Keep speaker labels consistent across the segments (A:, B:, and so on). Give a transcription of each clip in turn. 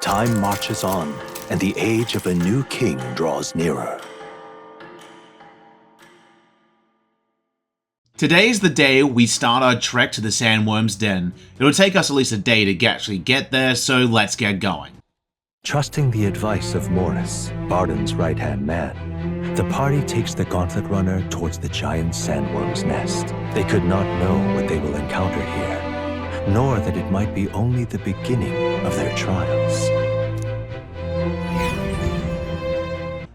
A: Time marches on, and the age of a new king draws nearer.
B: Today's the day we start our trek to the Sandworm's Den. It'll take us at least a day to actually get there, so let's get going.
A: Trusting the advice of Morris, Barden's right-hand man, the party takes the Gauntlet Runner towards the giant sandworm's nest. They could not know what they will encounter here, nor that it might be only the beginning of their trials.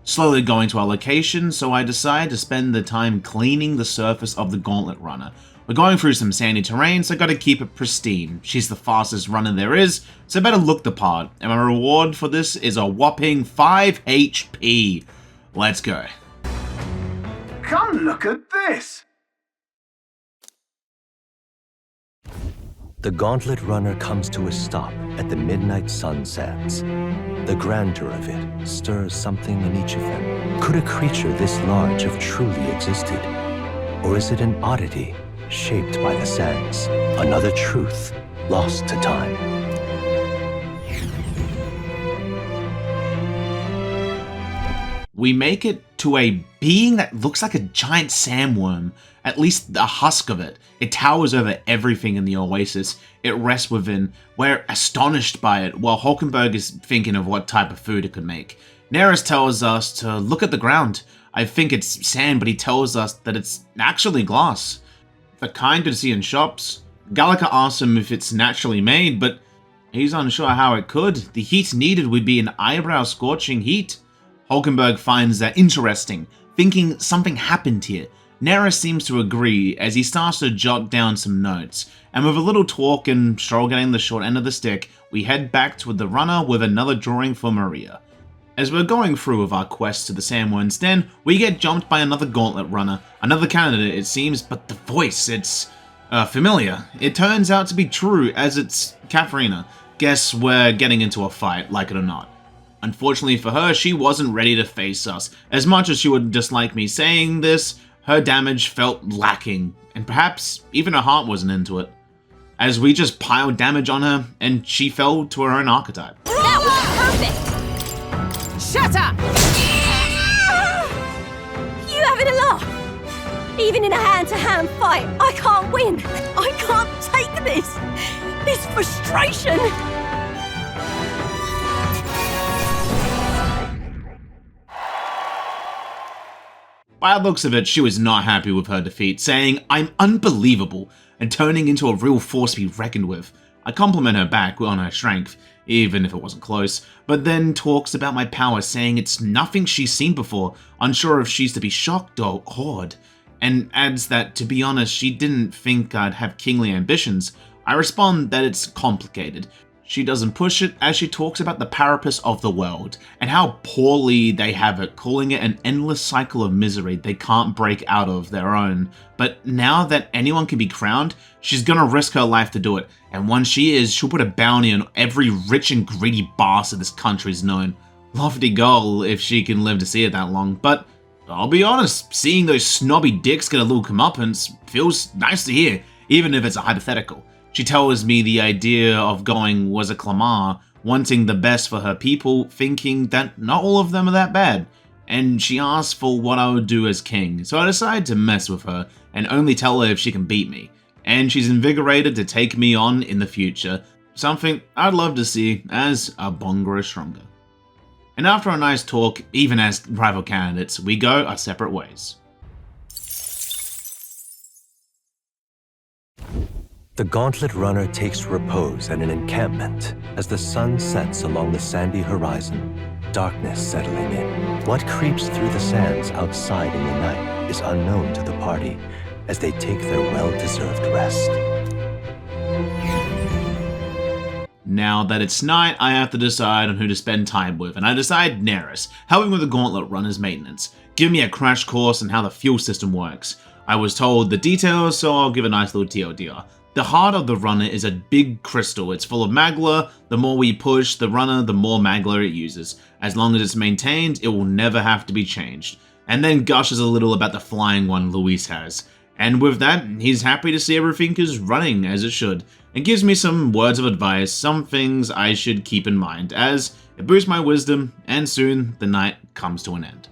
B: Slowly going to our location, so I decide to spend the time cleaning the surface of the Gauntlet Runner. We're going through some sandy terrain, so gotta keep it pristine. She's the fastest runner there is, so better look the part, and my reward for this is a whopping 5 HP. Let's go.
C: Come look at this!
A: The Gauntlet Runner comes to a stop at the midnight sun sands. The grandeur of it stirs something in each of them. Could a creature this large have truly existed? Or is it an oddity shaped by the sands? Another truth lost to time.
B: We make it to a being that looks like a giant sandworm, at least the husk of it. It towers over everything in the oasis it rests within. We're astonished by it, while Hulkenberg is thinking of what type of food it could make. Neris tells us to look at the ground. I think it's sand, but he tells us that it's actually glass. The kind to see in shops. Gallica asks him if it's naturally made, but he's unsure how it could. The heat needed would be an eyebrow-scorching heat. Hulkenberg finds that interesting, thinking something happened here. Neris seems to agree as he starts to jot down some notes, and with a little talk and Stroll getting the short end of the stick, we head back to the runner with another drawing for Maria. As we're going through with our quest to the Sandworm's Den, we get jumped by another Gauntlet runner, another candidate it seems, but the voice, it's familiar. It turns out to be true, as it's Catherina. Guess we're getting into a fight, like it or not. Unfortunately for her, she wasn't ready to face us. As much as she would dislike me saying this, her damage felt lacking, and perhaps even her heart wasn't into it. As we just piled damage on her, and she fell to her own archetype.
D: That was perfect! Shut up! You having a laugh? Even in a hand-to-hand fight, I can't win! I can't take this! This frustration!
B: By the looks of it, she was not happy with her defeat, saying, "I'm unbelievable," and turning into a real force to be reckoned with. I compliment her back on her strength, even if it wasn't close, but then talks about my power, saying it's nothing she's seen before, unsure if she's to be shocked or awed, and adds that, to be honest, she didn't think I'd have kingly ambitions. I respond that it's complicated. She doesn't push it as she talks about the carapace of the world and how poorly they have it, calling it an endless cycle of misery they can't break out of their own. But now that anyone can be crowned, she's gonna risk her life to do it, and once she is, she'll put a bounty on every rich and greedy bastard this country's known. Lofty goal if she can live to see it that long, but I'll be honest, seeing those snobby dicks get a little comeuppance feels nice to hear, even if it's a hypothetical. She tells me the idea of going was a clamor, wanting the best for her people, thinking that not all of them are that bad. And she asks for what I would do as king, so I decide to mess with her and only tell her if she can beat me. And she's invigorated to take me on in the future, something I'd love to see as our bond grows stronger. And after a nice talk, even as rival candidates, we go our separate ways.
A: The Gauntlet Runner takes repose at an encampment as the sun sets along the sandy horizon, darkness settling in. What creeps through the sands outside in the night is unknown to the party as they take their well-deserved rest.
B: Now that it's night, I have to decide on who to spend time with, and I decide Neris, helping with the Gauntlet Runner's maintenance. Give me a crash course on how the fuel system works. I was told the details, so I'll give a nice little TLDR. The heart of the runner is a big crystal. It's full of magla. The more we push the runner, the more magla it uses. As long as it's maintained, it will never have to be changed. And then gushes a little about the flying one Luis has. And with that, he's happy to see everything is running as it should, and gives me some words of advice, some things I should keep in mind, as it boosts my wisdom, and soon the night comes to an end.